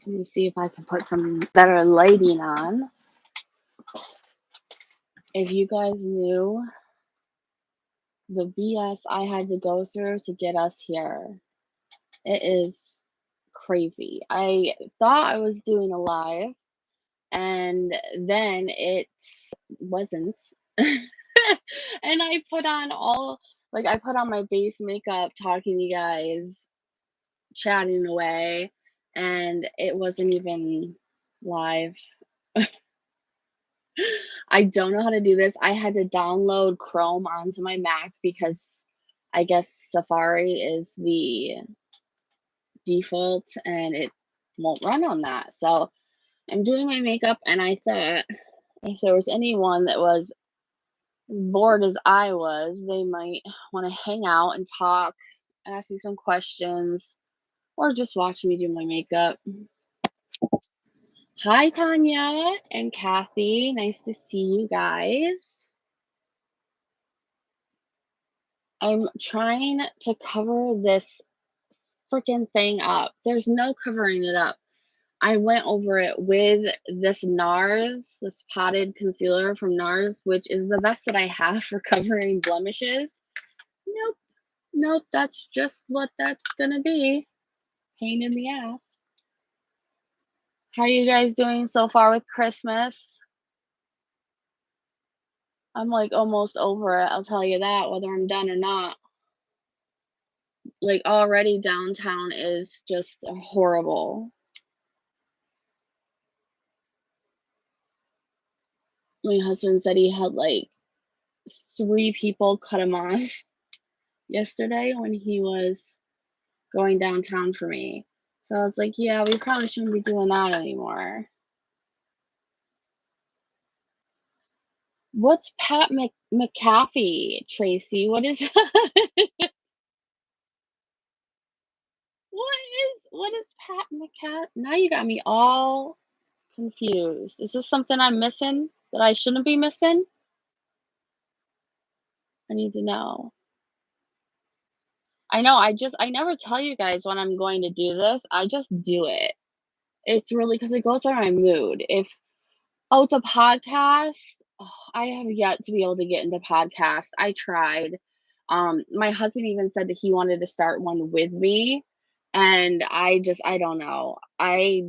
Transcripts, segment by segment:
Let me see if I can put some better lighting on. If you guys knew the BS I had to go through to get us here, it is crazy. I thought I was doing a live, and then it wasn't. And I put on I put on my base makeup, talking to you guys, chatting away, and it wasn't even live. I don't know how to do this. I had to download Chrome onto my Mac because I guess Safari is the default and it won't run on that. So I'm doing my makeup, and I thought if there was anyone that was as bored as I was, they might want to hang out and talk, ask me some questions, or just watch me do my makeup. Hi, Tanya and Kathy. Nice to see you guys. I'm trying to cover this freaking thing up. There's no covering it up. I went over it with this NARS, this potted concealer from NARS, which is the best that I have for covering blemishes. Nope, nope, that's just what that's gonna be. Pain in the ass. How are you guys doing so far with Christmas? I'm like almost over it, I'll tell you that, whether I'm done or not. Like already downtown is just horrible. My husband said he had like 3 people cut him off yesterday when he was going downtown for me. So I was like, yeah, we probably shouldn't be doing that anymore. What's Pat McAfee, Tracy? What is what is Pat McAfee? Now you got me all confused. Is this something I'm missing that I shouldn't be missing? I need to know. I know, I never tell you guys when I'm going to do this. I just do it. It's really because it goes by my mood. If Oh, it's a podcast? Oh, I have yet to be able to get into podcasts. I tried. My husband even said that he wanted to start one with me, and I don't know. I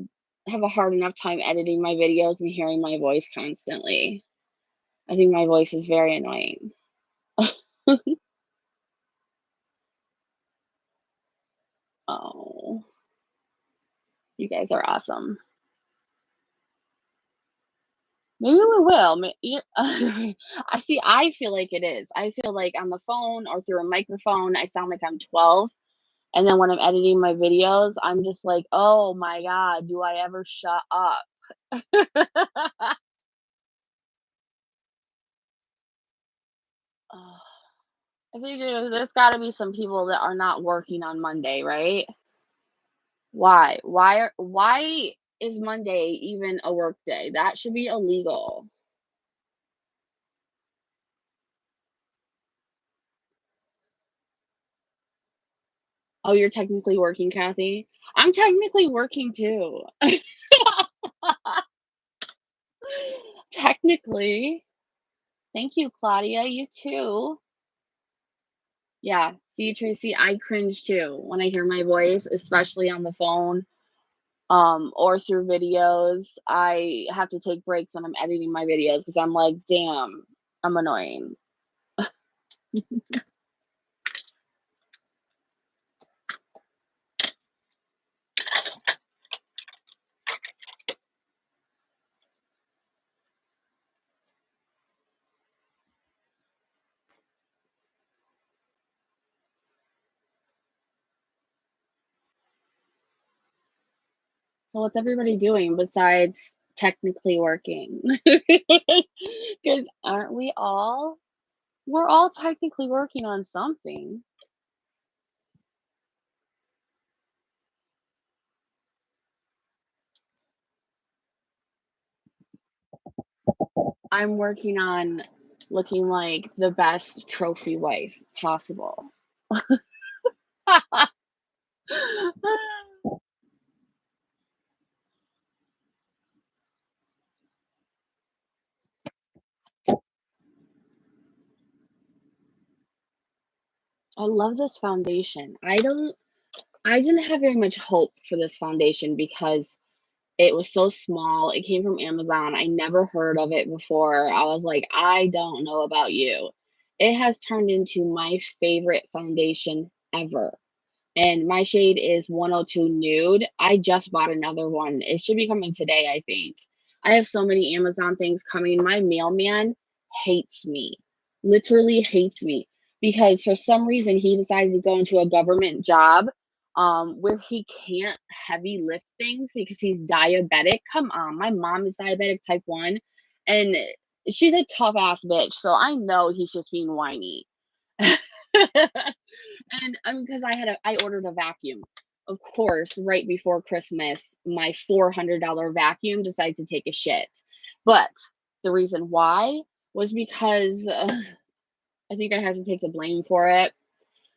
have a hard enough time editing my videos and hearing my voice constantly. I think my voice is very annoying. Oh, you guys are awesome. Maybe we will. I see. I feel like it is. I feel like on the phone or through a microphone, I sound like I'm 12. And then when I'm editing my videos, I'm just like, "Oh my god, do I ever shut up?" Ugh. I think there's gotta be some people that are not working on Monday, right? Why? Why is Monday even a work day? That should be illegal. Oh, you're technically working, Kathy? I'm technically working too. Technically. Thank you, Claudia. You too. Yeah. See, Tracy, I cringe too when I hear my voice, especially on the phone, or through videos. I have to take breaks when I'm editing my videos because I'm like, damn, I'm annoying. So what's everybody doing besides technically working? Because aren't we all? We're all technically working on something. I'm working on looking like the best trophy wife possible. I love this foundation. I didn't have very much hope for this foundation because it was so small. It came from Amazon. I never heard of it before. I was like, I don't know about you. It has turned into my favorite foundation ever. And my shade is 102 Nude. I just bought another one. It should be coming today, I think. I have so many Amazon things coming. My mailman hates me, literally hates me, because for some reason he decided to go into a government job where he can't heavy lift things because he's diabetic. Come on, my mom is diabetic type 1, and she's a tough ass bitch. So I know he's just being whiny. And I mean, because I ordered a vacuum. Of course, right before Christmas, my $400 vacuum decides to take a shit. But the reason why was because I think I have to take the blame for it.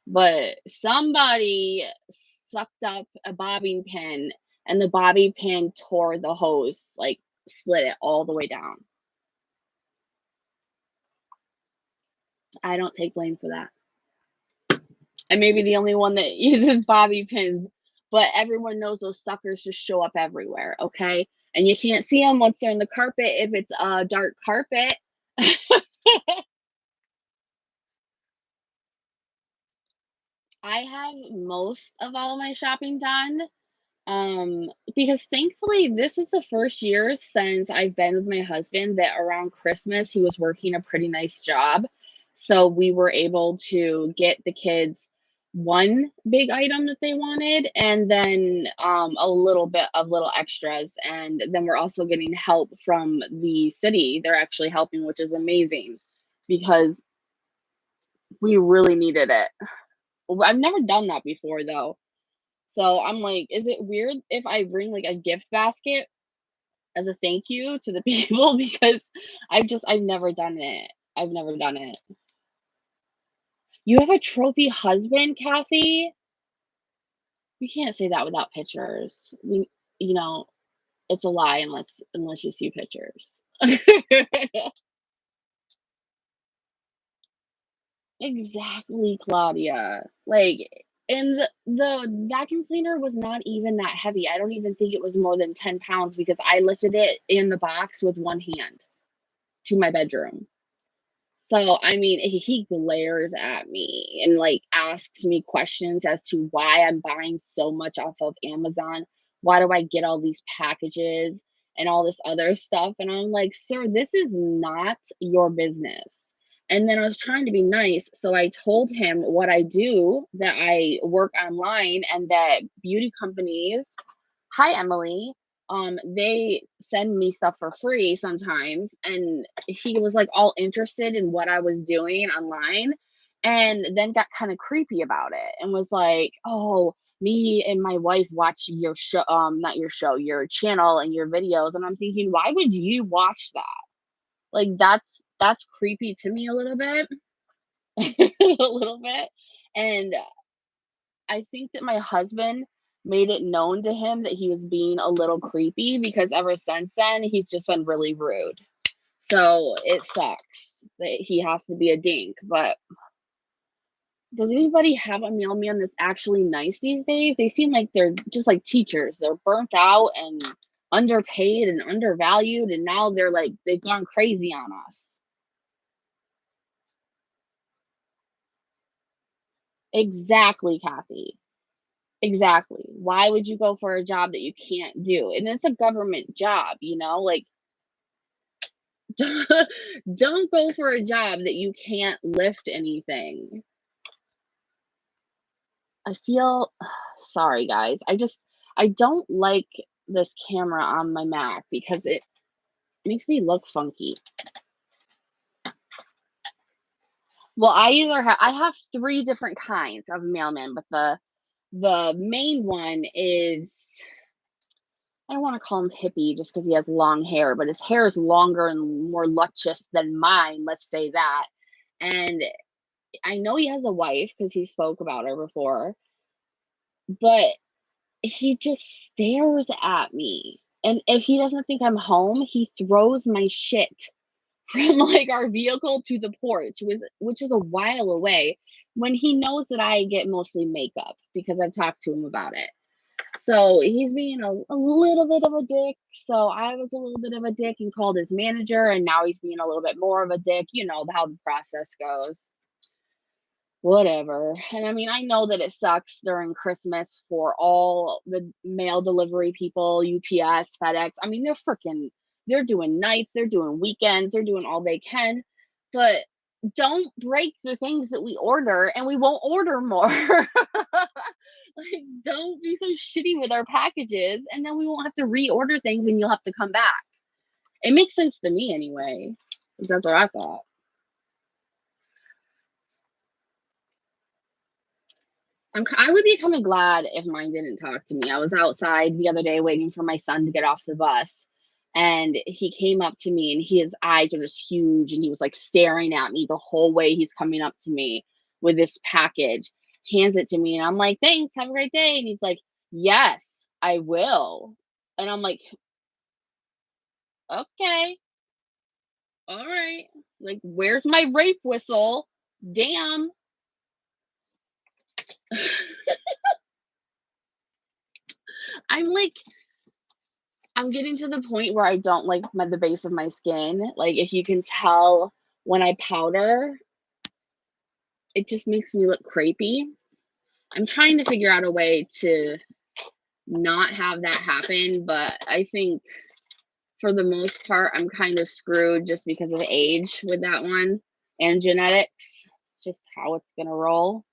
But somebody sucked up a bobby pin, and the bobby pin tore the hose, like slid it all the way down. I don't take blame for that. I may be the only one that uses bobby pins, but everyone knows those suckers just show up everywhere, okay? And you can't see them once they're in the carpet if it's a dark carpet. I have most of all my shopping done. Because thankfully, this is the first year since I've been with my husband that around Christmas he was working a pretty nice job. So we were able to get the kids one big item that they wanted and then a little bit of little extras. And then we're also getting help from the city. They're actually helping, which is amazing because we really needed it. I've never done that before though. So I'm like, is it weird if I bring like a gift basket as a thank you to the people? Because I've never done it. I've never done it. You have a trophy husband, Kathy? You can't say that without pictures. You know, it's a lie unless you see pictures. Exactly, Claudia. Like, and the vacuum cleaner was not even that heavy. I don't even think it was more than 10 pounds because I lifted it in the box with one hand to my bedroom. So, I mean, he glares at me and like asks me questions as to why I'm buying so much off of Amazon. Why do I get all these packages and all this other stuff? And I'm like, sir, this is not your business. And then I was trying to be nice. So I told him what I do, that I work online and that beauty companies, hi, Emily. They send me stuff for free sometimes. And he was like all interested in what I was doing online and then got kind of creepy about it and was like, oh, me and my wife watch your show, not your show, your channel and your videos. And I'm thinking, why would you watch that? Like that's creepy to me a little bit, a little bit. And I think that my husband made it known to him that he was being a little creepy because ever since then, he's just been really rude. So it sucks that he has to be a dink. But does anybody have a mailman that's actually nice these days? They seem like they're just like teachers. They're burnt out and underpaid and undervalued. And now they're like, they've gone crazy on us. Exactly, Kathy. Exactly. Why would you go for a job that you can't do? And it's a government job, you know? Like, don't go for a job that you can't lift anything. I feel sorry, guys. I don't like this camera on my Mac because it makes me look funky. Well, I have three different kinds of mailman, but the main one is I don't want to call him hippie just because he has long hair, but his hair is longer and more luscious than mine, let's say that. And I know he has a wife because he spoke about her before, but he just stares at me. And if he doesn't think I'm home, he throws my shit from like our vehicle to the porch, which is a while away. when he knows that I get mostly makeup because I've talked to him about it. So he's being a little bit of a dick. So I was a little bit of a dick and called his manager, and now he's being a little bit more of a dick. You know how the process goes. Whatever. And I mean, I know that it sucks during Christmas for all the mail delivery people, UPS, FedEx. I mean, they're doing nights, they're doing weekends, they're doing all they can. But don't break the things that we order and we won't order more. Like, don't be so shitty with our packages and then we won't have to reorder things and you'll have to come back. It makes sense to me anyway. 'Cause that's what I thought. I would be kind of glad if mine didn't talk to me. I was outside the other day waiting for my son to get off the bus, and he came up to me, and his eyes were just huge, and he was like staring at me the whole way he's coming up to me with this package, hands it to me, and I'm like, "Thanks, have a great day." And he's like, "Yes, I will." And I'm like, "Okay, all right." Like, where's my rape whistle? Damn. I'm like, I'm getting to the point where I don't like the base of my skin. Like, if you can tell when I powder, it just makes me look crepey. I'm trying to figure out a way to not have that happen, but I think for the most part, I'm kind of screwed just because of age with that one and genetics. It's just how it's gonna roll.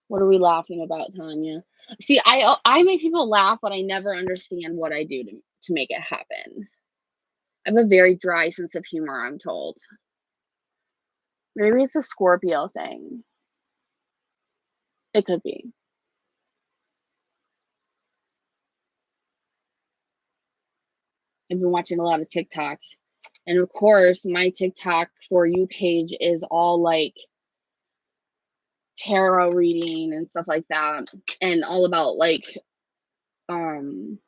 What are we laughing about, Tanya? See, I make people laugh, but I never understand what I do to make it happen. I have a very dry sense of humor, I'm told. Maybe it's a Scorpio thing. It could be. I've been watching a lot of TikTok. And of course, my TikTok For You page is all like tarot reading and stuff like that. And all about like um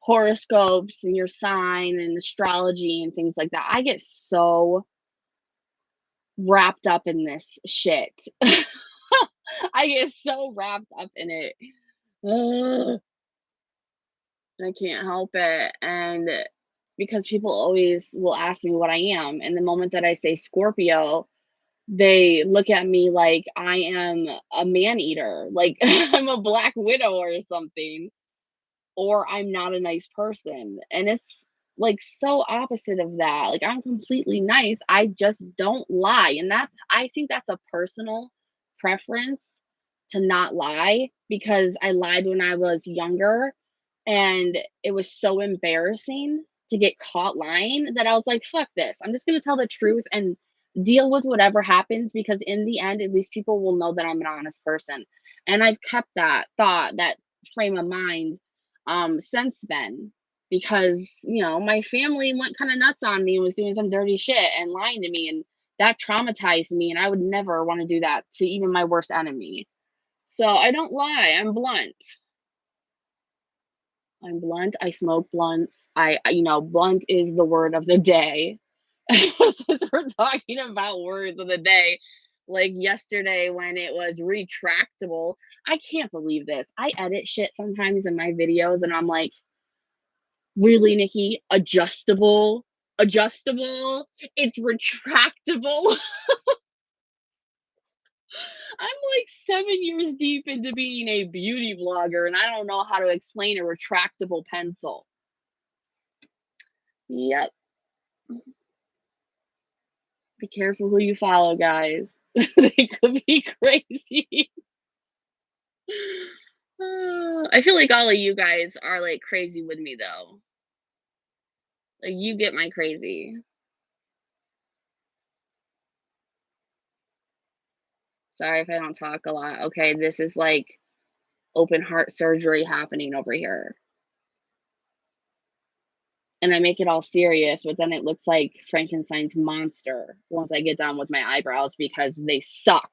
horoscopes and your sign and astrology and things like that. I get so wrapped up in this shit. I get so wrapped up in it. Ugh. I can't help it, and because people always will ask me what I am, and the moment that I say Scorpio, they look at me like I am a man eater, like I'm a black widow or something, or I'm not a nice person, and it's, like, so opposite of that, like, I'm completely nice, I just don't lie, and I think that's a personal preference to not lie, because I lied when I was younger, and it was so embarrassing to get caught lying that I was like, "Fuck this, I'm just gonna tell the truth and deal with whatever happens, because in the end, at least people will know that I'm an honest person," and I've kept that thought, that frame of mind since then, because my family went kind of nuts on me and was doing some dirty shit and lying to me, and that traumatized me, and I would never want to do that to even my worst enemy. So I don't lie, I'm blunt, I smoke blunts, blunt is the word of the day. Since we're talking about words of the day, like yesterday when it was retractable, I can't believe this. I edit shit sometimes in my videos and I'm like, really, Nikki? Adjustable? Adjustable? It's retractable. I'm like 7 years deep into being a beauty vlogger and I don't know how to explain a retractable pencil. Yep. Be careful who you follow, guys. They could be crazy. I feel like all of you guys are like crazy with me though. Like you get my crazy. Sorry if I don't talk a lot. Okay, this is like open heart surgery happening over here. And I make it all serious, but then it looks like Frankenstein's monster once I get done with my eyebrows because they suck.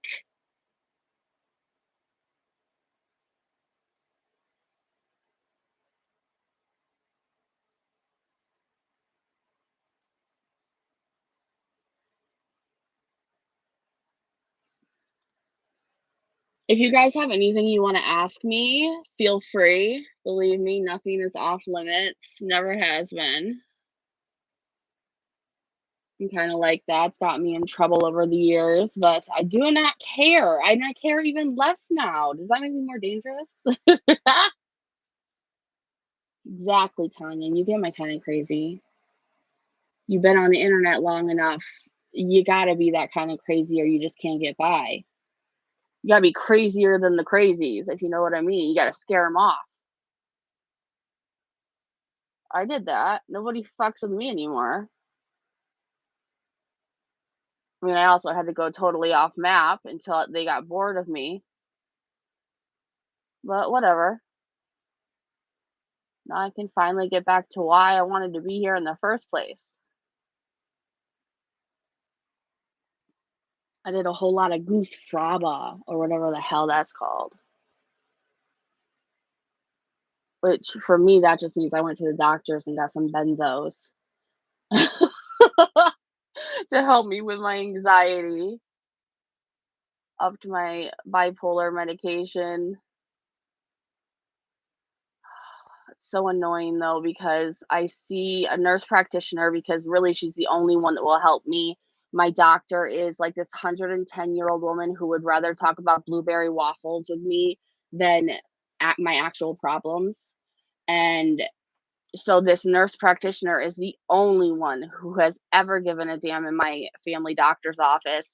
If you guys have anything you wanna ask me, feel free. Believe me, nothing is off limits, never has been. I'm kinda like that's got me in trouble over the years, but I do not care, and I care even less now. Does that make me more dangerous? Exactly, Tanya, you get my kinda crazy. You've been on the internet long enough, you gotta be that kind of crazy or you just can't get by. You gotta be crazier than the crazies, if you know what I mean. You gotta scare them off. I did that. Nobody fucks with me anymore. I mean, I also had to go totally off map until they got bored of me, but whatever. Now I can finally get back to why I wanted to be here in the first place. I did a whole lot of goose fraba or whatever the hell that's called, which for me, that just means I went to the doctors and got some benzos to help me with my anxiety, upped my bipolar medication. It's so annoying though because I see a nurse practitioner because really she's the only one that will help me. My doctor is like this 110-year-old woman who would rather talk about blueberry waffles with me than at my actual problems. And so this nurse practitioner is the only one who has ever given a damn in my family doctor's office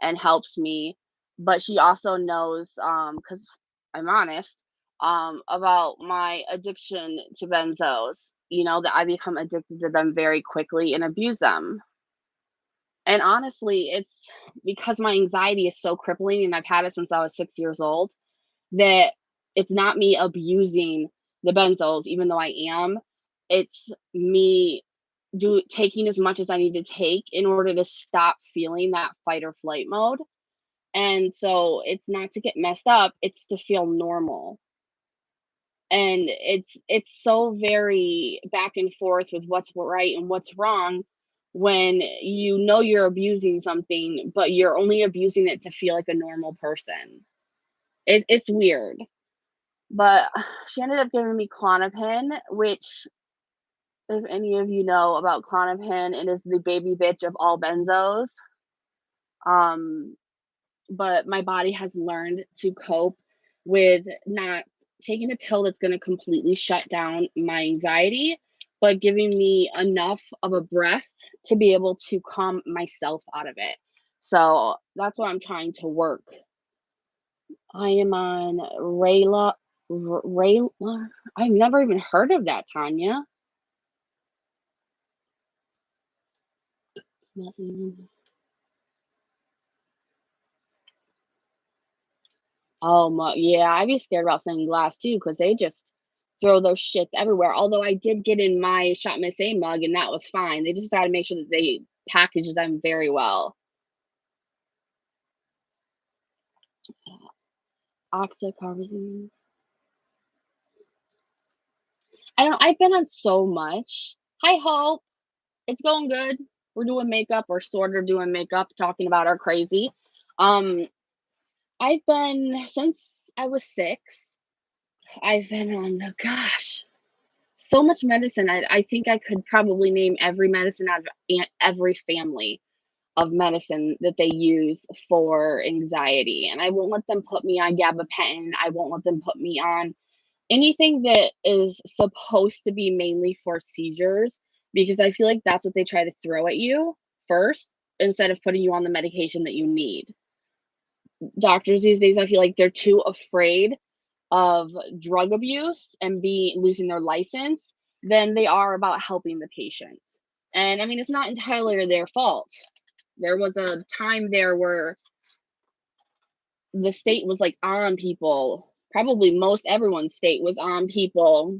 and helps me. But she also knows, because I'm honest, about my addiction to benzos. You know, that I become addicted to them very quickly and abuse them. And honestly, it's because my anxiety is so crippling and I've had it since I was 6 years old that it's not me abusing the benzos, even though I am. It's me taking as much as I need to take in order to stop feeling that fight or flight mode. And so it's not to get messed up, it's to feel normal. And it's so very back and forth with what's right and what's wrong when you know you're abusing something, but you're only abusing it to feel like a normal person. It's weird. But she ended up giving me Klonopin, which, if any of you know about Klonopin, it is the baby bitch of all benzos. Um, but my body has learned to cope with not taking a pill that's going to completely shut down my anxiety, but giving me enough of a breath to be able to calm myself out of it. So that's what I'm trying to work. I am on Rayla. Rayla. I've never even heard of that, Tanya. Nothing. Oh my, yeah, I'd be scared about saying glass too, because they just throw those shits everywhere. Although I did get in my Shot Miss A mug and that was fine. They just gotta make sure that they package them very well. Oxycarbazine. I've been on so much. Hi, Hope. It's going good. We're doing makeup or sort of doing makeup, talking about our crazy. Um, I've been since I was 6. I've been on the gosh, so much medicine. I think I could probably name every medicine out of every family of medicine that they use for anxiety. And I won't let them put me on gabapentin. I won't let them put me on anything that is supposed to be mainly for seizures because I feel like that's what they try to throw at you first instead of putting you on the medication that you need. Doctors these days, I feel like they're too afraid of drug abuse and be losing their license than they are about helping the patient. And I mean, it's not entirely their fault. There was a time there where the state was like on people, probably most everyone's state was on people,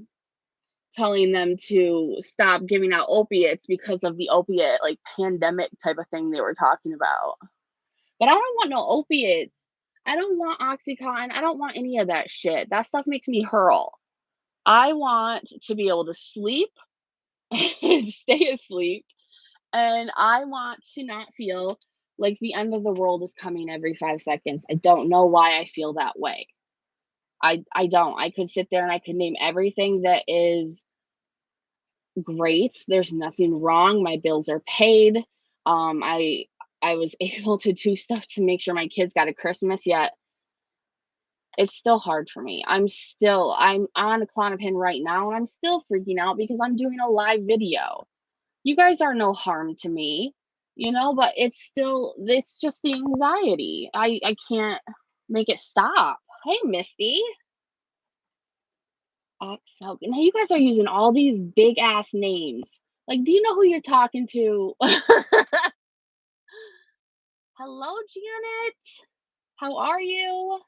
telling them to stop giving out opiates because of the opiate like pandemic type of thing they were talking about. But I don't want no opiates. I don't want Oxycontin. I don't want any of that shit. That stuff makes me hurl. I want to be able to sleep and stay asleep, and I want to not feel Like the end of the world is coming every 5 seconds. I don't know why I feel that way. I don't. I could sit there and I could name everything that is great. There's nothing wrong. My bills are paid. Um, I I was able to do stuff to make sure my kids got a Christmas, yet it's still hard for me. I'm on a Klonopin right now, and I'm still freaking out because I'm doing a live video. You guys are no harm to me, but it's just the anxiety. I can't make it stop. Hey, Misty. Oxel. Now you guys are using all these big ass names. Like, do you know who you're talking to? Hello, Janet. How are you?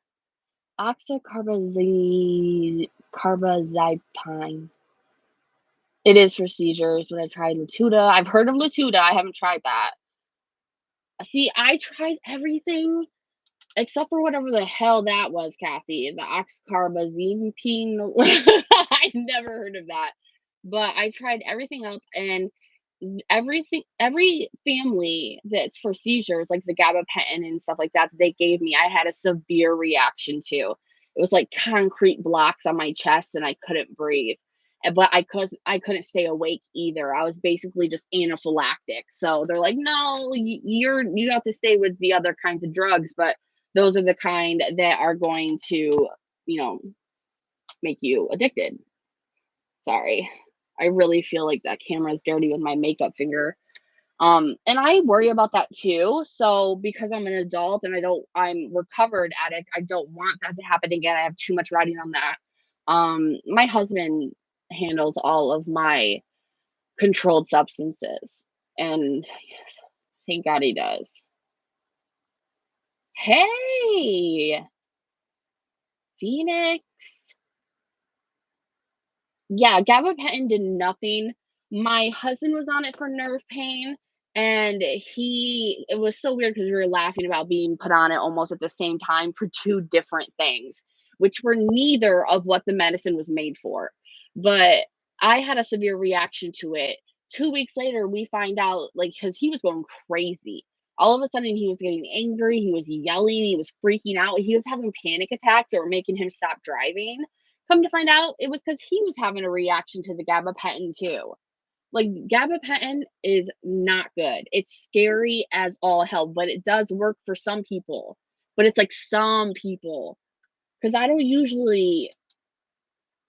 Carbazepine. It is for seizures, but I tried Latuda. I've heard of Latuda. I haven't tried that. See, I tried everything except for whatever the hell that was, Kathy. The oxcarbazepine. I never heard of that. But I tried everything else, and every family that's for seizures, like the gabapentin and stuff like that, they gave me, I had a severe reaction to. It was like concrete blocks on my chest, and I couldn't breathe. But I couldn't stay awake either. I was basically just anaphylactic. So they're like, no, you have to stay with the other kinds of drugs, but those are the kind that are going to, you know, make you addicted. Sorry. I really feel like that camera is dirty with my makeup finger. And I worry about that too. So because I'm an adult and I'm recovered addict, I don't want that to happen again. I have too much riding on that. My husband handles all of my controlled substances, and yes, thank God he does. Hey, Phoenix. Yeah, gabapentin did nothing. My husband was on it for nerve pain, and it was so weird because we were laughing about being put on it almost at the same time for 2 different things, which were neither of what the medicine was made for. But I had a severe reaction to it. 2 weeks later, we find out, like, because he was going crazy. All of a sudden, he was getting angry, he was yelling, he was freaking out, he was having panic attacks that were making him stop driving. Come to find out, it was because he was having a reaction to the gabapentin too. Like, gabapentin is not good. It's scary as all hell, but it does work for some people. But it's like some people, because I don't usually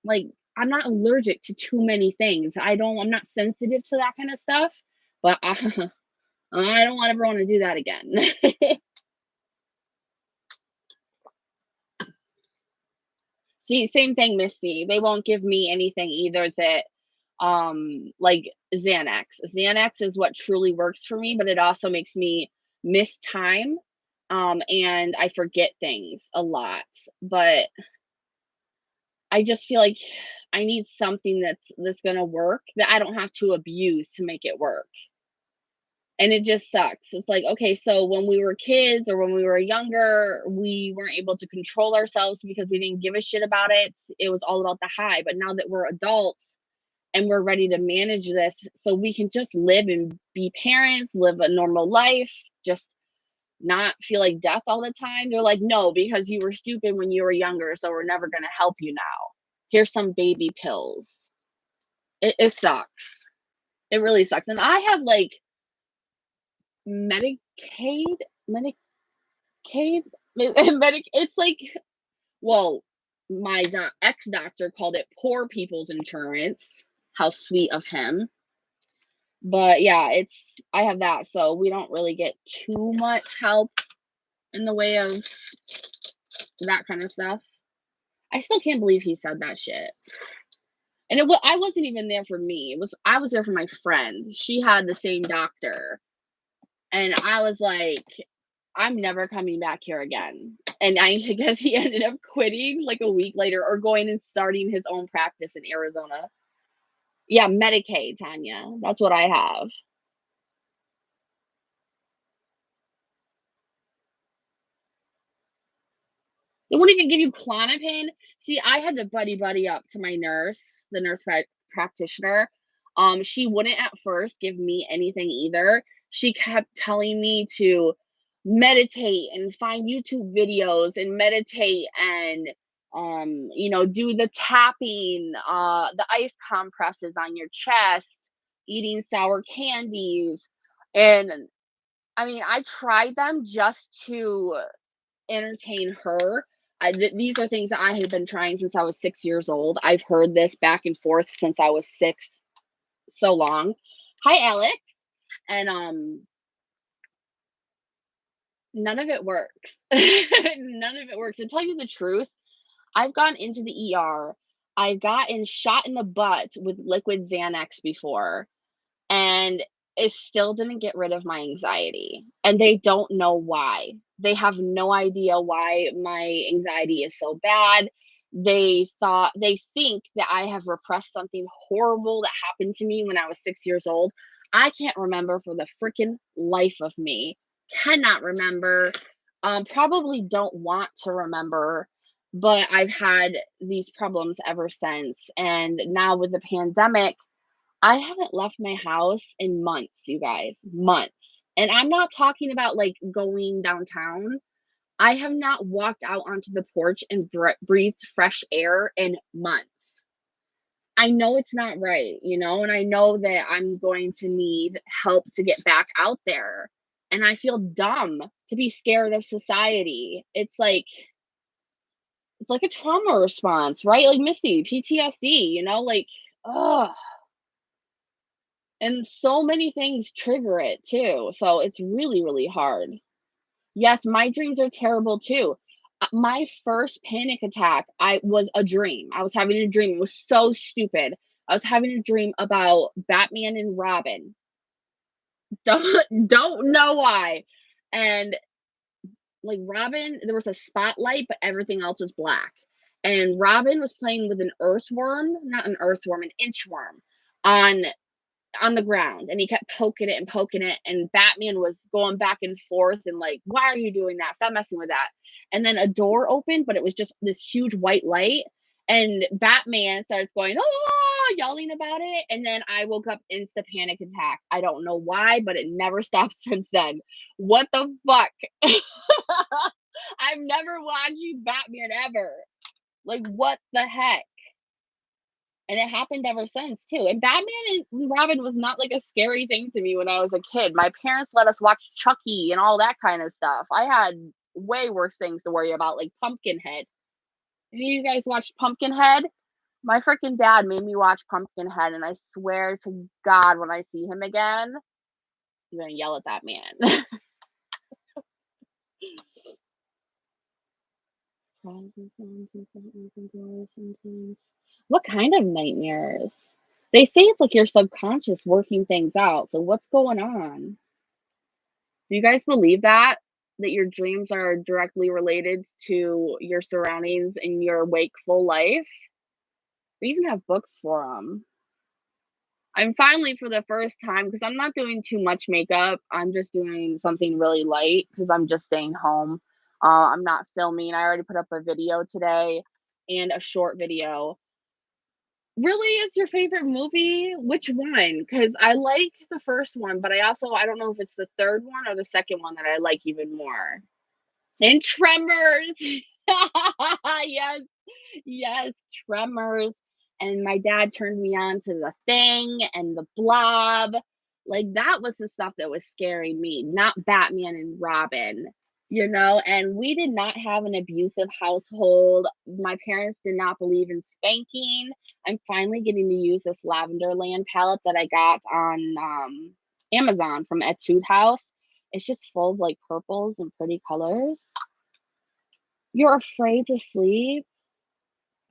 like. I'm not allergic to too many things. I'm not sensitive to that kind of stuff. But I don't want everyone to do that again. See, same thing, Misty. They won't give me anything either that, like Xanax. Xanax is what truly works for me, but it also makes me miss time, and I forget things a lot. But I just feel like I need something that's gonna work that I don't have to abuse to make it work. And it just sucks. It's like, okay, so when we were kids or when we were younger, we weren't able to control ourselves because we didn't give a shit about it. It was all about the high. But now that we're adults and we're ready to manage this, so we can just live and be parents, live a normal life, just not feel like death all the time. They're like, no, because you were stupid when you were younger, so we're never going to help you now. Here's some baby pills. It sucks. It really sucks. And I have like Medicaid, Medicaid, it's like, well, my ex-doctor called it poor people's insurance. How sweet of him. But yeah, I have that, so we don't really get too much help in the way of that kind of stuff. I still can't believe he said that shit. And I wasn't even there for me. I was there for my friend. She had the same doctor, and I was like, I'm never coming back here again. And I guess he ended up quitting like a week later or going and starting his own practice in Arizona. Yeah, Medicaid, Tanya. That's what I have. They won't even give you Clonopin. See, I had to buddy up to my nurse, the nurse practitioner. She wouldn't at first give me anything either. She kept telling me to meditate and find YouTube videos and meditate and do the tapping, the ice compresses on your chest, eating sour candies. And I mean, I tried them just to entertain her. These are things that I have been trying since I was 6 years old. I've heard this back and forth since I was six, so long. Hi, Alex. And none of it works. None of it works. To tell you the truth, I've gone into the ER. I've gotten shot in the butt with liquid Xanax before, and it still didn't get rid of my anxiety. And they don't know why. They have no idea why my anxiety is so bad. They think that I have repressed something horrible that happened to me when I was 6 years old. I can't remember for the freaking life of me. Cannot remember. Probably don't want to remember, but I've had these problems ever since. And now with the pandemic, I haven't left my house in months, you guys, months. And I'm not talking about like going downtown. I have not walked out onto the porch and breathed fresh air in months. I know it's not right, and I know that I'm going to need help to get back out there. And I feel dumb to be scared of society. It's like a trauma response, right? Like Missy, PTSD, like, oh. And so many things trigger it too, so it's really, really hard. Yes, my dreams are terrible too. My first panic attack, I was a dream. I was having a dream. It was so stupid. I was having a dream about Batman and Robin. Don't know why. And like Robin, there was a spotlight, but everything else was black. And Robin was playing with an earthworm, not an earthworm, an inchworm on on the ground, and he kept poking it, and Batman was going back and forth and like, why are you doing that? Stop messing with that. And then a door opened, but it was just this huge white light, and Batman starts going, oh, yelling about it. And then I woke up, insta panic attack. I don't know why, but it never stopped since then. What the fuck? I've never watched Batman ever. Like, what the heck? And it happened ever since too. And Batman and Robin was not like a scary thing to me when I was a kid. My parents let us watch Chucky and all that kind of stuff. I had way worse things to worry about, like Pumpkinhead. Any of you guys watched Pumpkinhead? My freaking dad made me watch Pumpkinhead, and I swear to God, when I see him again, I'm gonna yell at that man. What kind of nightmares? They say it's like your subconscious working things out. So what's going on? Do you guys believe that? That your dreams are directly related to your surroundings in your wakeful life? We even have books for them. I'm finally, for the first time, because I'm not doing too much makeup. I'm just doing something really light because I'm just staying home. I'm not filming. I already put up a video today and a short video. Really, is your favorite movie? Which one? Because I like the first one, but I don't know if it's the third one or the second one that I like even more. And Tremors. Yes, yes, Tremors. And my dad turned me on to The Thing and The Blob. Like, that was the stuff that was scaring me, not Batman and Robin. And we did not have an abusive household. My parents did not believe in spanking. I'm finally getting to use this Lavender Land palette that I got on Amazon from Etude House. It's just full of like purples and pretty colors. You're afraid to sleep?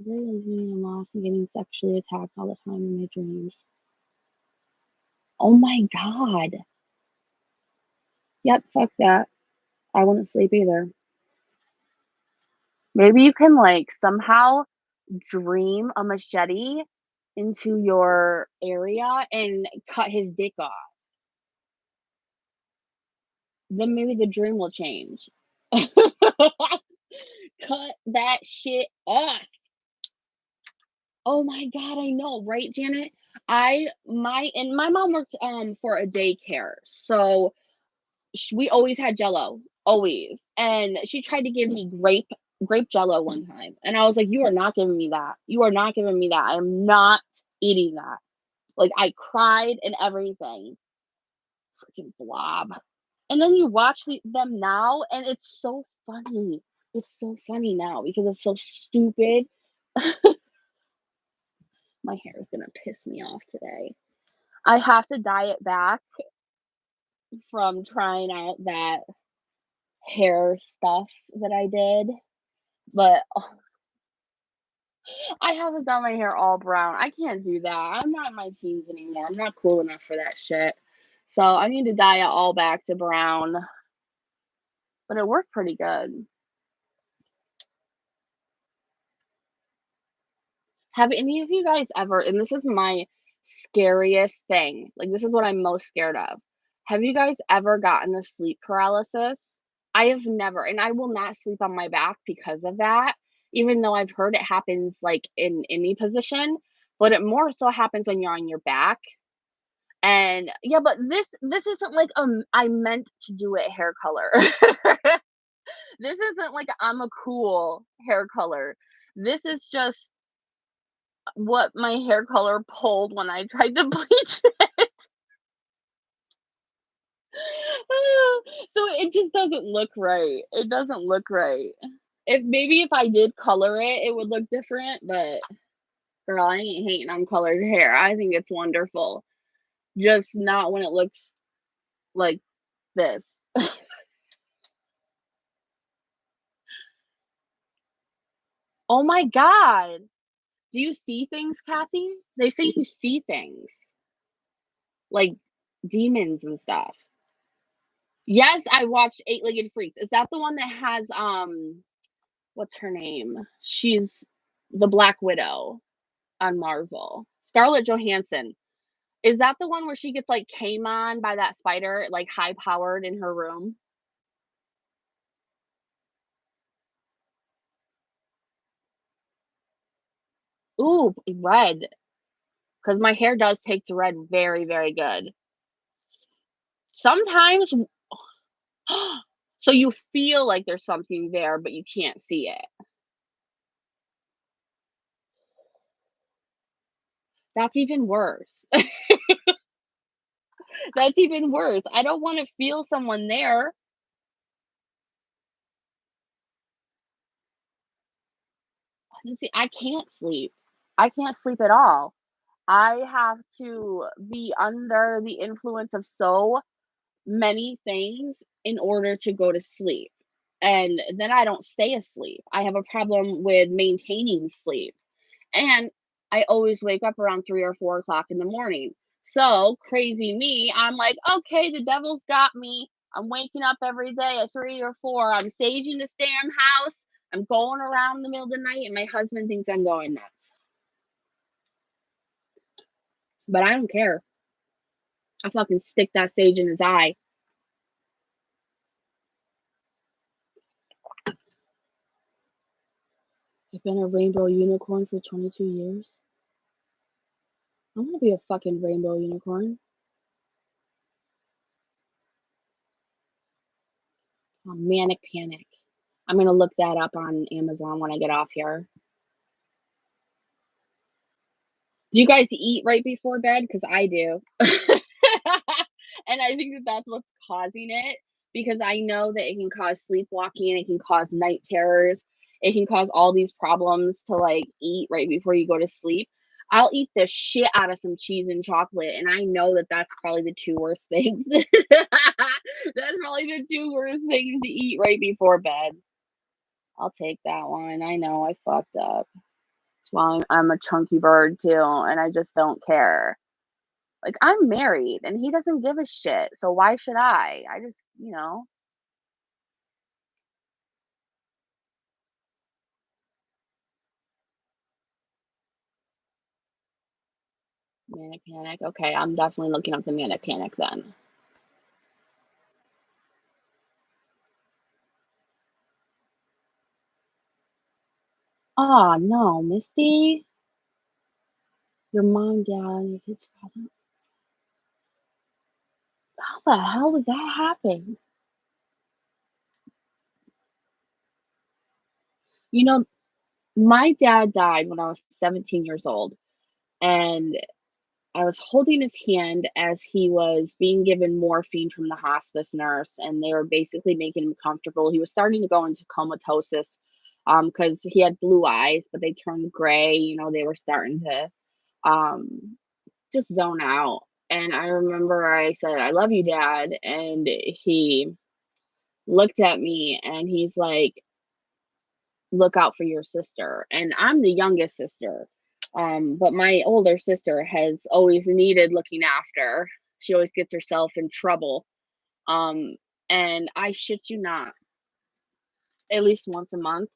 Really I'm lost and getting sexually attacked all the time in my dreams. Oh my God. Yep, fuck that. I wouldn't sleep either. Maybe you can like somehow dream a machete into your area and cut his dick off. Then maybe the dream will change. Cut that shit off. Oh my God, I know, right, Janet? My mom worked for a daycare, so we always had Jello, always. And she tried to give me grape jello one time, and I was like, "You are not giving me that. You are not giving me that. I am not eating that." Like, I cried and everything. Freaking blob. And then you watch them now, and it's so funny. It's so funny now because it's so stupid. My hair is gonna piss me off today. I have to dye it back from trying out that hair stuff that I did, but I haven't done my hair all brown. I can't do that. I'm not in my teens anymore. I'm not cool enough for that shit. So I need to dye it all back to brown, but it worked pretty good. Have any of you guys ever, and this is my scariest thing, like, this is what I'm most scared of. Have you guys ever gotten the sleep paralysis? I have never, and I will not sleep on my back because of that, even though I've heard it happens, like, in any position, but it more so happens when you're on your back, and yeah, but this isn't like, I meant to do it hair color. This isn't like I'm a cool hair color. This is just what my hair color pulled when I tried to bleach it. So it just doesn't look right. It doesn't look right. If I did color it, it would look different, but girl, I ain't hating on colored hair. I think it's wonderful. Just not when it looks like this. Oh my god. Do you see things, Kathy? They say you see things, like demons and stuff. Yes, I watched Eight-Legged Freaks. Is that the one that has, what's her name? She's the Black Widow on Marvel. Scarlett Johansson. Is that the one where she gets, like, came on by that spider, like, high powered in her room? Ooh, red, because my hair does take to red very, very good. Sometimes so you feel like there's something there, but you can't see it. That's even worse. That's even worse. I don't wanna feel someone there. And see, I can't sleep. I can't sleep at all. I have to be under the influence of so many things in order to go to sleep. And then I don't stay asleep. I have a problem with maintaining sleep. And I always wake up around 3 or 4 o'clock in the morning. So, crazy me, I'm like, okay, the devil's got me. I'm waking up every day at 3 or 4. I'm saging this damn house. I'm going around in the middle of the night, and my husband thinks I'm going nuts. But I don't care. I fucking stick that sage in his eye. I've been a rainbow unicorn for 22 years. I want to be a fucking rainbow unicorn. Oh, manic panic. I'm gonna look that up on Amazon when I get off here. Do you guys eat right before bed? Because I do. And I think that that's what's causing it, because I know that it can cause sleepwalking, it can cause night terrors, it can cause all these problems to, like, eat right before you go to sleep. I'll eat the shit out of some cheese and chocolate, and I know that that's probably the 2 worst things. That's probably the 2 worst things to eat right before bed. I'll take that one. I know I fucked up. That's why I'm a chunky bird too, and I just don't care. Like, I'm married and he doesn't give a shit, so why should I? I just, manic panic. Okay, I'm definitely looking up the manic panic then. Oh no, Misty, your mom, dad, and your kid's father. How the hell did that happen? You know, my dad died when I was 17 years old, and I was holding his hand as he was being given morphine from the hospice nurse, and they were basically making him comfortable. He was starting to go into comatosis, because he had blue eyes, but they turned gray. They were starting to um, just zone out. And I remember I said, "I love you, Dad," and he looked at me and he's like, "Look out for your sister." And I'm the youngest sister. But my older sister has always needed looking after. She always gets herself in trouble. Um, and I shit you not, at least once a month,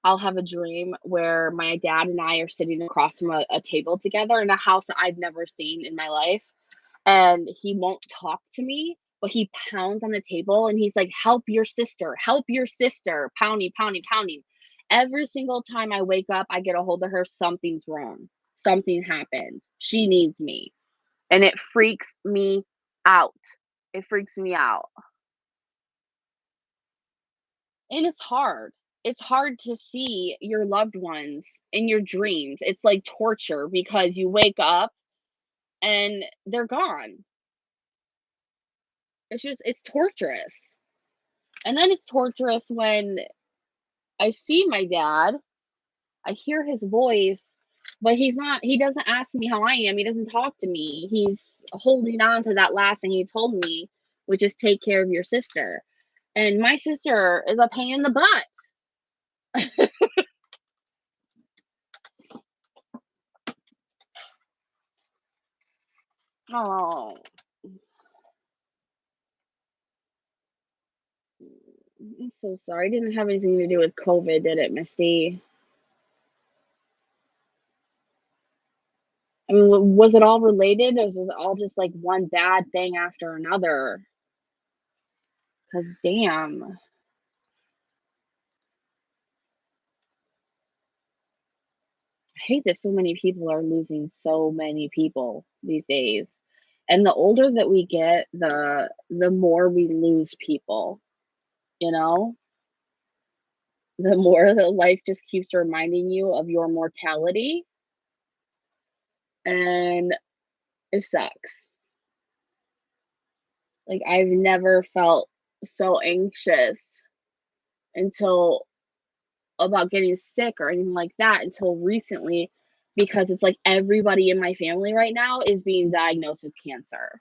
I'll have a dream where my dad and I are sitting across from a table together in a house that I've never seen in my life. And he won't talk to me, but he pounds on the table and he's like, help your sister, pounding, pounding, pounding. Every single time I wake up, I get a hold of her, something's wrong. Something happened. She needs me. And it freaks me out. It freaks me out. And it's hard. It's hard to see your loved ones in your dreams. It's like torture because you wake up and they're gone. It's torturous. And then it's torturous when I see my dad, I hear his voice, but he doesn't ask me how I am. He doesn't talk to me. He's holding on to that last thing he told me, which is take care of your sister. And my sister is a pain in the butt. Oh, I'm so sorry. It didn't have anything to do with COVID, did it, Misty? I mean, was it all related, or was it all just like one bad thing after another? Because damn. I hate that so many people are losing so many people these days. And the older that we get, the more we lose people, you know? The more that life just keeps reminding you of your mortality, and it sucks. Like, I've never felt so anxious until about getting sick or anything like that until recently, because it's like everybody in my family right now is being diagnosed with cancer.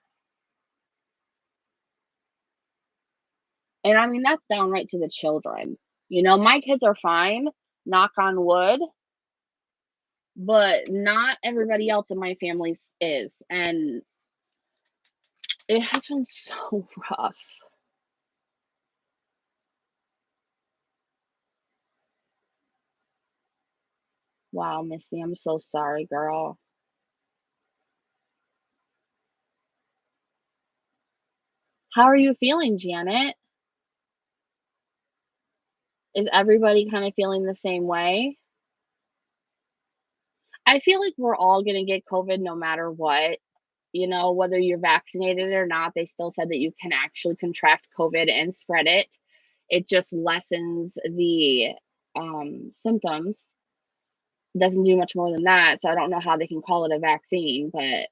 And I mean, that's downright to the children. My kids are fine, knock on wood, but not everybody else in my family is. And it has been so rough. Wow, Missy, I'm so sorry, girl. How are you feeling, Janet? Is everybody kind of feeling the same way? I feel like we're all going to get COVID no matter what. Whether you're vaccinated or not, they still said that you can actually contract COVID and spread it. It just lessens the symptoms. Doesn't do much more than that. So I don't know how they can call it a vaccine, but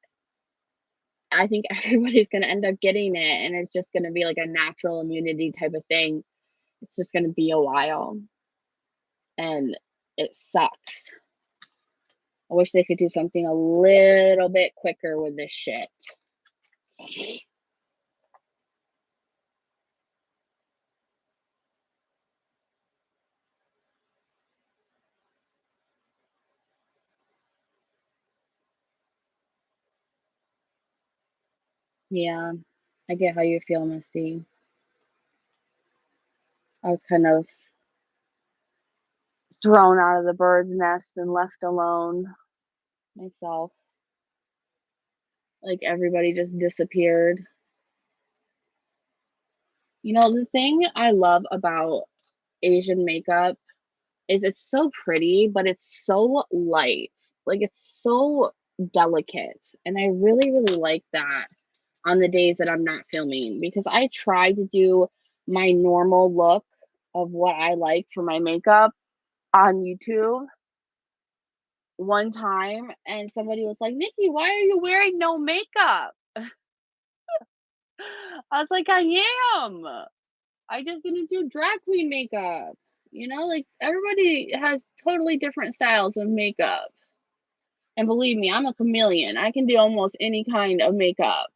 I think everybody's going to end up getting it. And it's just going to be like a natural immunity type of thing. It's just going to be a while. And it sucks. I wish they could do something a little bit quicker with this shit. Yeah, I get how you feel, Missy. I was kind of thrown out of the bird's nest and left alone myself. Like everybody just disappeared. The thing I love about Asian makeup is it's so pretty, but it's so light. Like it's so delicate. And I really, really like that on the days that I'm not filming, because I try to do my normal look of what I like for my makeup, on YouTube one time, and somebody was like, "Nikki, why are you wearing no makeup?" I was like, "I am. I just didn't do drag queen makeup." You know, like everybody has totally different styles of makeup. And believe me, I'm a chameleon. I can do almost any kind of makeup,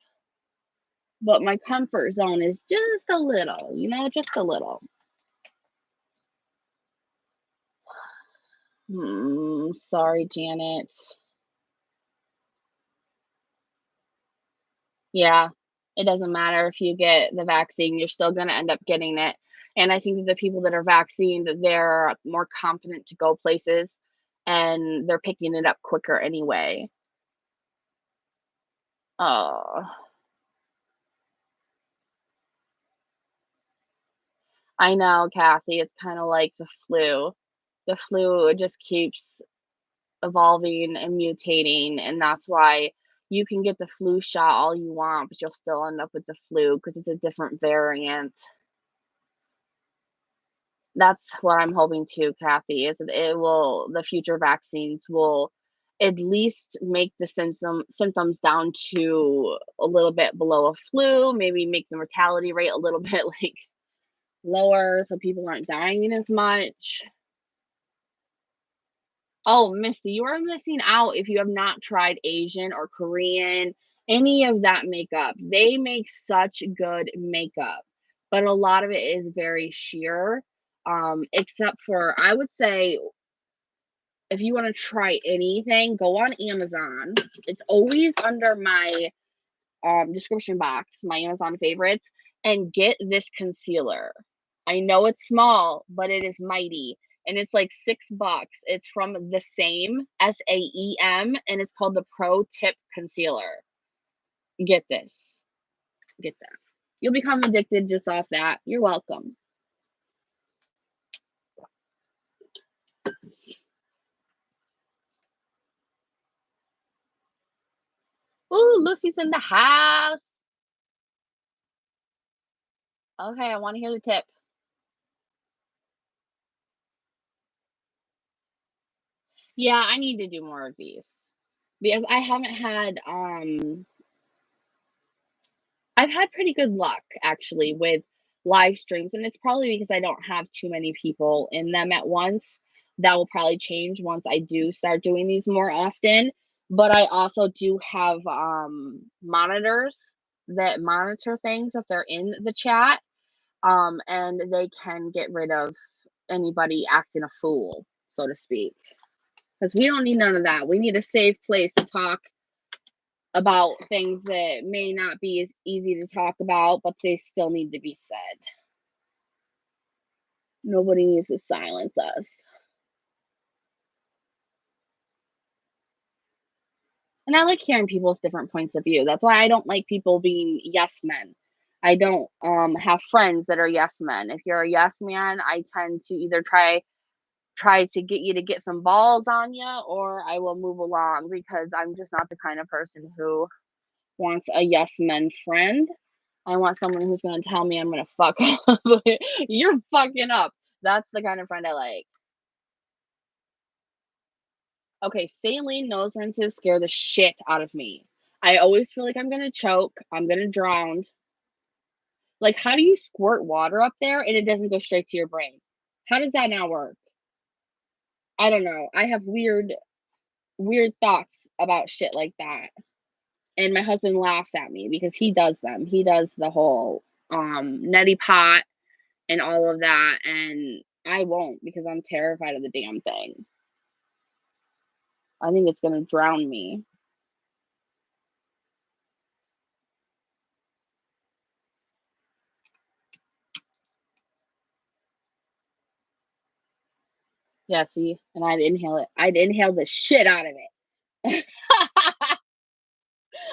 but my comfort zone is just a little, just a little. Sorry, Janet. Yeah, it doesn't matter if you get the vaccine, you're still gonna end up getting it. And I think that the people that are vaccinated, they're more confident to go places and they're picking it up quicker anyway. Oh, I know, Kathy. It's kind of like the flu. The flu just keeps evolving and mutating, and that's why you can get the flu shot all you want, but you'll still end up with the flu because it's a different variant. That's what I'm hoping too, Kathy, is that the future vaccines will at least make the symptoms down to a little bit below a flu, maybe make the mortality rate a little bit like lower so people aren't dying as much. Oh, Misty, you are missing out if you have not tried Asian or Korean, any of that makeup. They make such good makeup, but a lot of it is very sheer. Except for, I would say, if you want to try anything, go on Amazon. It's always under my description box, my Amazon favorites, and get this concealer. I know it's small, but it is mighty. And it's like $6. It's from the same SAEM and it's called the Pro Tip Concealer. Get this. Get that. You'll become addicted just off that. You're welcome. Ooh, Lucy's in the house. Okay, I want to hear the tip. Yeah, I need to do more of these because I've had pretty good luck actually with live streams, and it's probably because I don't have too many people in them at once. That will probably change once I do start doing these more often. But I also do have monitors that monitor things if they're in the chat, and they can get rid of anybody acting a fool, so to speak. Because we don't need none of that. We need a safe place to talk about things that may not be as easy to talk about, but they still need to be said. Nobody needs to silence us. And I like hearing people's different points of view. That's why I don't like people being yes men. I don't have friends that are yes men. If you're a yes man, I tend to either try to get you to get some balls on you or I will move along because I'm just not the kind of person who wants a yes men friend. I want someone who's gonna tell me I'm gonna fuck up. You're fucking up. That's the kind of friend I like. Okay, saline nose rinses scare the shit out of me. I always feel like I'm gonna choke, I'm gonna drown. Like, how do you squirt water up there and it doesn't go straight to your brain? How does that not work? I don't know. I have weird thoughts about shit like that. And my husband laughs at me because he does them. He does the whole neti pot and all of that, and I won't because I'm terrified of the damn thing. I think it's gonna drown me. Yeah, see, and I'd inhale it. I'd inhale the shit out of it.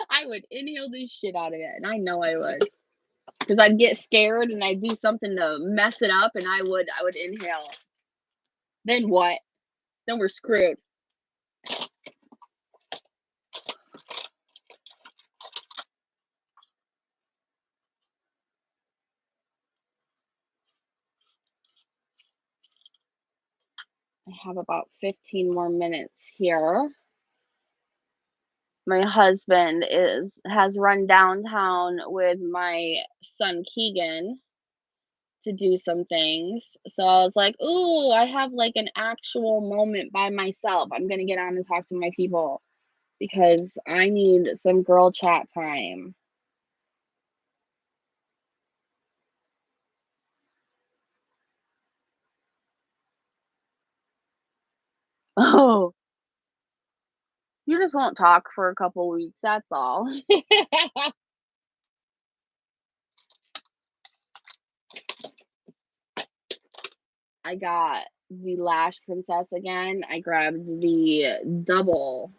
I would inhale the shit out of it, and I know I would, because I'd get scared and I'd do something to mess it up, and I would inhale. Then what? Then we're screwed. I have about 15 more minutes here. My husband is has run downtown with my son Keegan to do some things. So I was like, "Ooh, I have like an actual moment by myself. I'm gonna get on and talk to my people because I need some girl chat time." Oh, you just won't talk for a couple weeks, that's all. I got the Lash Princess again. I grabbed the double.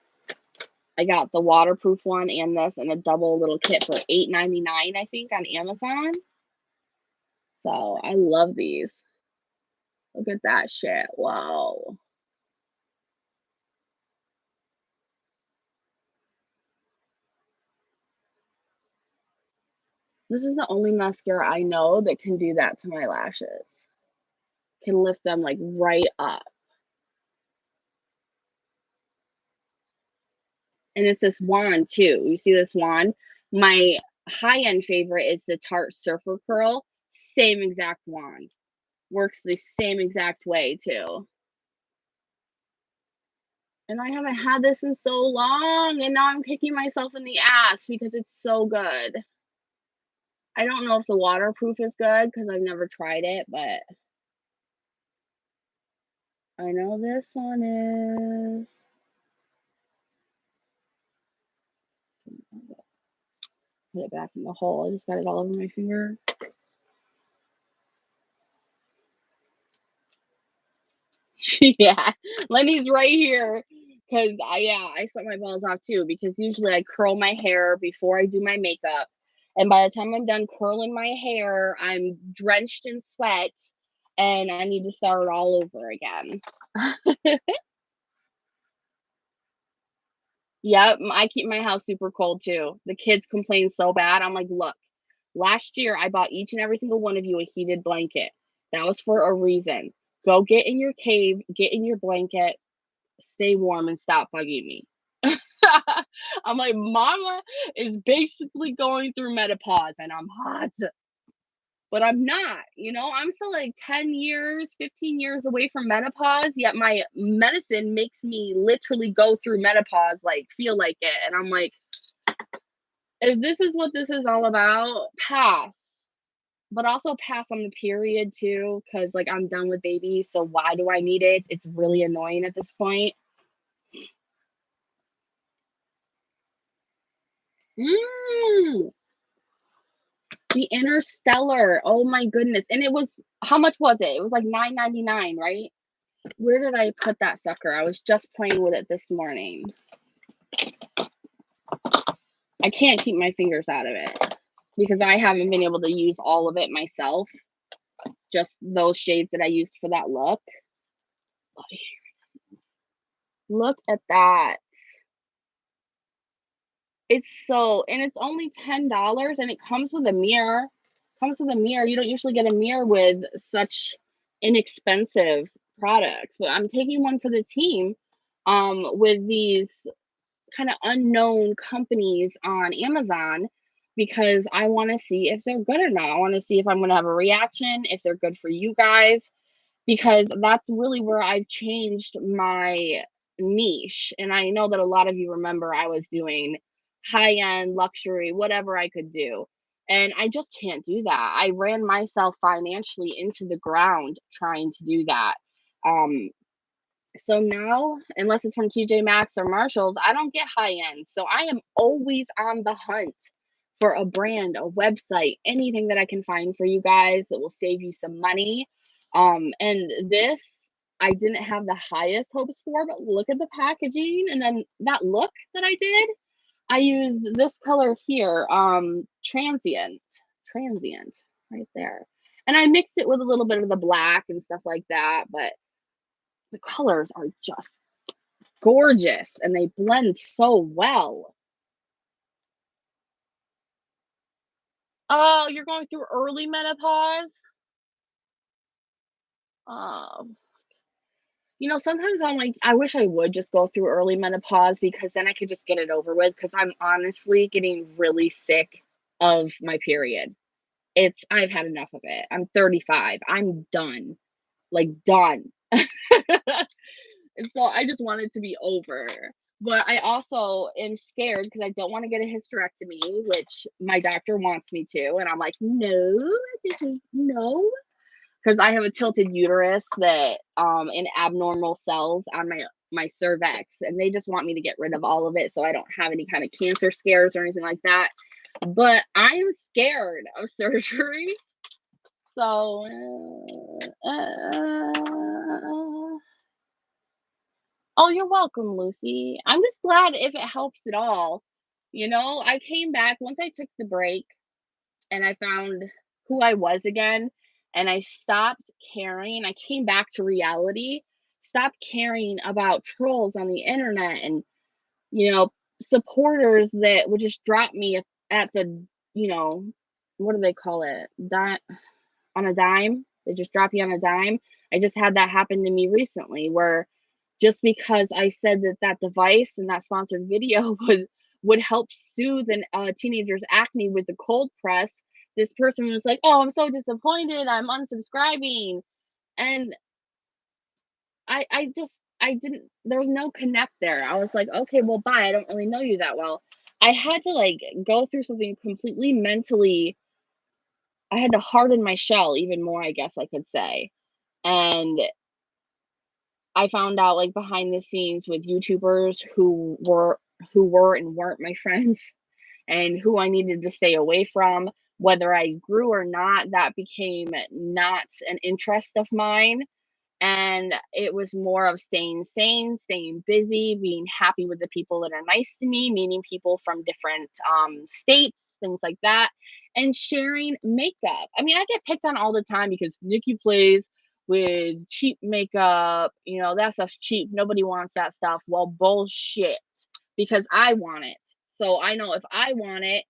I got the waterproof one and this and a double little kit for $8.99, I think, on Amazon. So I love these. Look at that shit. Wow. This is the only mascara I know that can do that to my lashes. Can lift them like right up. And it's this wand too. You see this wand? My high-end favorite is the Tarte Surfer Curl. Same exact wand. Works the same exact way too. And I haven't had this in so long, and now I'm kicking myself in the ass because it's so good. I don't know if the waterproof is good because I've never tried it, but I know this one is. Put it back in the hole. I just got it all over my finger. Yeah, Lenny's right here because I sweat my balls off too because usually I curl my hair before I do my makeup, and by the time I'm done curling my hair, I'm drenched in sweat, and I need to start all over again. Yep, I keep my house super cold too. The kids complain so bad. I'm like, look, last year I bought each and every single one of you a heated blanket. That was for a reason. Go get in your cave, get in your blanket, stay warm, and stop bugging me. I'm like, Mama is basically going through menopause and I'm hot, but I'm not, I'm still like 10 years, 15 years away from menopause, yet my medicine makes me literally go through menopause, like feel like it. And I'm like, if this is what this is all about, pass. But also pass on the period too, because like I'm done with babies. So why do I need it? It's really annoying at this point. Mm, the Interstellar. Oh my goodness. And it was, how much was it? It was like $9.99, right? Where did I put that sucker? I was just playing with it this morning. I can't keep my fingers out of it because I haven't been able to use all of it myself. Just those shades that I used for that look. Look at that. It's so, and it's only $10 and it comes with a mirror. Comes with a mirror. You don't usually get a mirror with such inexpensive products, but I'm taking one for the team with these kind of unknown companies on Amazon because I want to see if they're good or not. I want to see if I'm going to have a reaction, if they're good for you guys, because that's really where I've changed my niche. And I know that a lot of you remember I was doing high end luxury, whatever I could do. And I just can't do that. I ran myself financially into the ground trying to do that. Um, so now, unless it's from TJ Maxx or Marshalls, I don't get high end. So I am always on the hunt for a brand, a website, anything that I can find for you guys that will save you some money. And this I didn't have the highest hopes for, but look at the packaging and then that look that I did. I used this color here, transient, right there. And I mixed it with a little bit of the black and stuff like that, but the colors are just gorgeous and they blend so well. Oh, you're going through early menopause? Oh, Sometimes I'm like, I wish I would just go through early menopause because then I could just get it over with because I'm honestly getting really sick of my period. I've had enough of it. I'm 35. I'm done. Like, done. And so I just want it to be over. But I also am scared because I don't want to get a hysterectomy, which my doctor wants me to. And I'm like, no, no, because I have a tilted uterus that and abnormal cells on my cervix, and they just want me to get rid of all of it so I don't have any kind of cancer scares or anything like that. But I'm scared of surgery. So, oh, you're welcome, Lucy. I'm just glad if it helps at all. I came back once I took the break and I found who I was again and I stopped caring. I came back to reality, stopped caring about trolls on the internet and, you know, supporters that would just drop me at the, you know, what do they call it? On a dime. They just drop you on a dime. I just had that happen to me recently where just because I said that device and that sponsored video would help soothe an teenager's acne with the cold press, this person was like, "Oh, I'm so disappointed. I'm unsubscribing." And I didn't there was no connect there. I was like, "Okay, well, bye. I don't really know you that well." I had to like go through something completely mentally. I had to harden my shell even more, I guess I could say. And I found out like behind the scenes with YouTubers who were and weren't my friends and who I needed to stay away from. Whether I grew or not, that became not an interest of mine. And it was more of staying sane, staying busy, being happy with the people that are nice to me, meeting people from different states, things like that, and sharing makeup. I mean, I get picked on all the time because Nikki plays with cheap makeup. That stuff's cheap. Nobody wants that stuff. Well, bullshit, because I want it. So I know if I want it,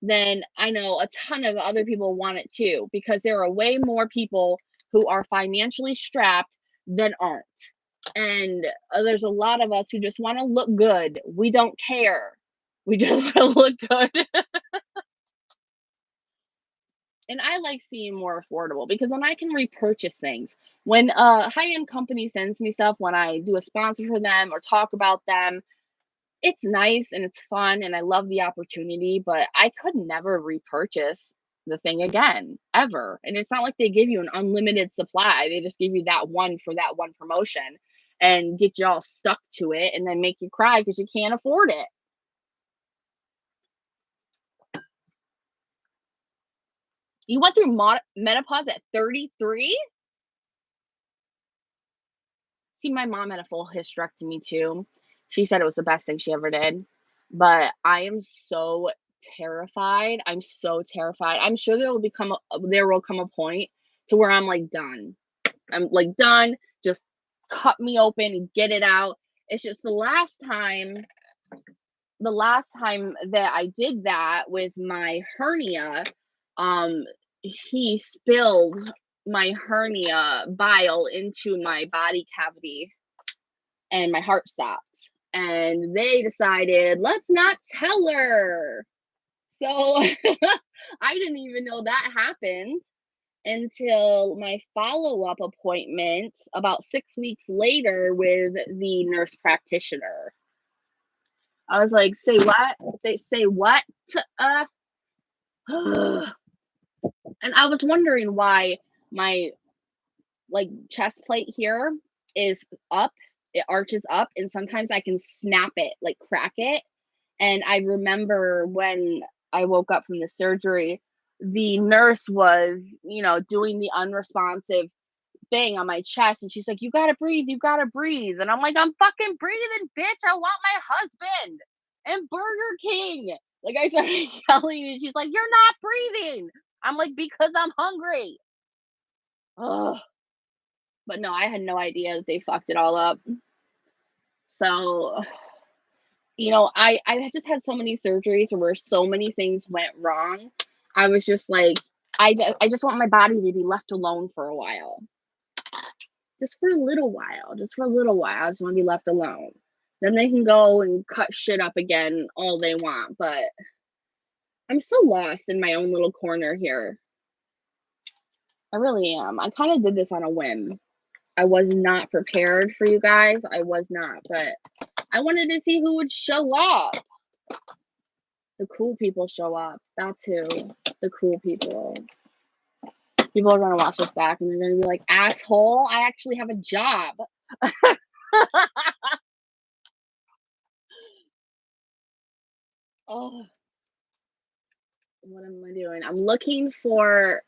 then I know a ton of other people want it too, because there are way more people who are financially strapped than aren't. And there's a lot of us who just want to look good. We don't care. We just want to look good. And I like seeing more affordable because then I can repurchase things. When a high-end company sends me stuff, when I do a sponsor for them or talk about them, it's nice and it's fun and I love the opportunity, but I could never repurchase the thing again, ever. And it's not like they give you an unlimited supply. They just give you that one for that one promotion and get you all stuck to it and then make you cry because you can't afford it. You went through menopause at 33? See, my mom had a full hysterectomy too. She said it was the best thing she ever did. But I am so terrified. I'm so terrified. I'm sure there will come a point to where I'm like done. I'm like done. Just cut me open, get it out. It's just the last time that I did that with my hernia, um, he spilled my hernia bile into my body cavity and my heart stopped. And they decided, let's not tell her. So I didn't even know that happened until my follow up appointment about 6 weeks later with the nurse practitioner. I was like, say what? Say what? Uh, and I was wondering why my like chest plate here is up. It arches up, and sometimes I can snap it, like crack it. And I remember when I woke up from the surgery, the nurse was, doing the unresponsive thing on my chest. And she's like, you gotta breathe, you gotta breathe. And I'm like, I'm fucking breathing, bitch. I want my husband and Burger King. Like I started yelling, and she's like, you're not breathing. I'm like, because I'm hungry. Ugh. But no, I had no idea that they fucked it all up. So, I just had so many surgeries where so many things went wrong. I was just like, I just want my body to be left alone for a while. just for a little while, just for a little while. I just want to be left alone. Then they can go and cut shit up again all they want, but I'm still lost in my own little corner here. I really am. I kind of did this on a whim. I was not prepared for you guys. I was not, but I wanted to see who would show up. The cool people show up. That's who. The cool people. People are going to watch this back and they're going to be like, asshole, I actually have a job. Oh, what am I doing? I'm looking for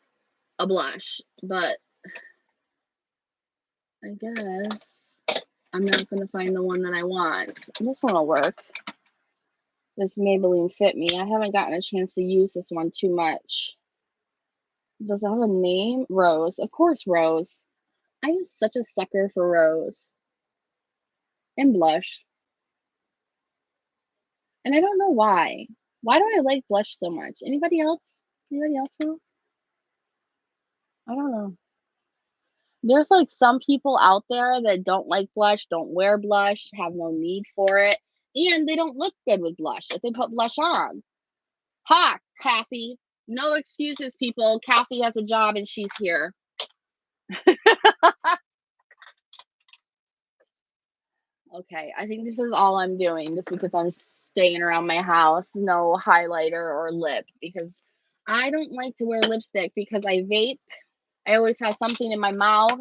a blush, but I guess I'm not going to find the one that I want. This one will work. This Maybelline Fit Me. I haven't gotten a chance to use this one too much. Does it have a name? Rose. Of course, Rose. I am such a sucker for Rose. And blush. And I don't know why. Why do I like blush so much? Anybody else? Anybody else know? I don't know. There's like some people out there that don't like blush, don't wear blush, have no need for it, and they don't look good with blush if they put blush on. Ha, Kathy. No excuses, people. Kathy has a job and she's here. Okay, I think this is all I'm doing just because I'm staying around my house. No highlighter or lip because I don't like to wear lipstick because I vape. I always have something in my mouth.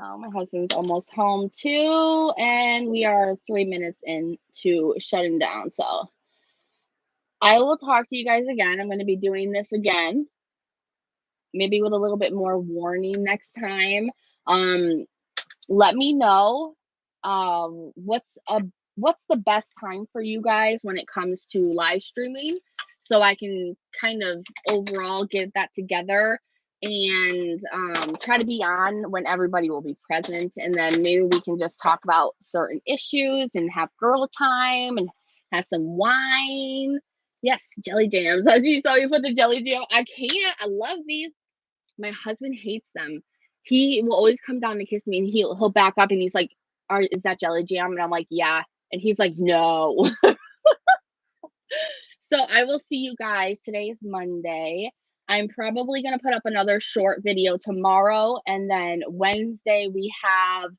Oh, my husband's almost home too, and we are 3 minutes into shutting down. So I will talk to you guys again. I'm going to be doing this again, maybe with a little bit more warning next time. Let me know what's the best time for you guys when it comes to live streaming, so I can kind of overall get that together and try to be on when everybody will be present, and then maybe we can just talk about certain issues and have girl time and have some wine. Yes, jelly jams. As you saw, you put the jelly jam. I can't. I love these. My husband hates them. He will always come down to kiss me, and he'll back up, and he's like, "Is that jelly jam?" And I'm like, "Yeah." And he's like, "No." So I will see you guys. Today is Monday. I'm probably going to put up another short video tomorrow. And then Wednesday, we have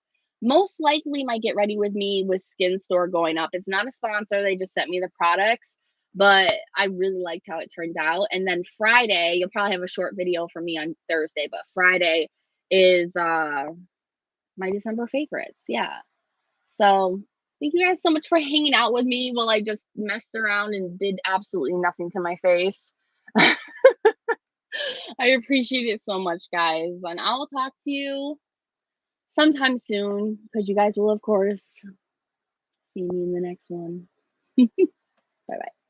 most likely my Get Ready With Me with Skin Store going up. It's not a sponsor. They just sent me the products. But I really liked how it turned out. And then Friday, you'll probably have a short video for me on Thursday. But Friday is my December favorites. Yeah. So thank you guys so much for hanging out with me while I just messed around and did absolutely nothing to my face. I appreciate it so much, guys. And I will talk to you sometime soon because you guys will, of course, see me in the next one. Bye bye.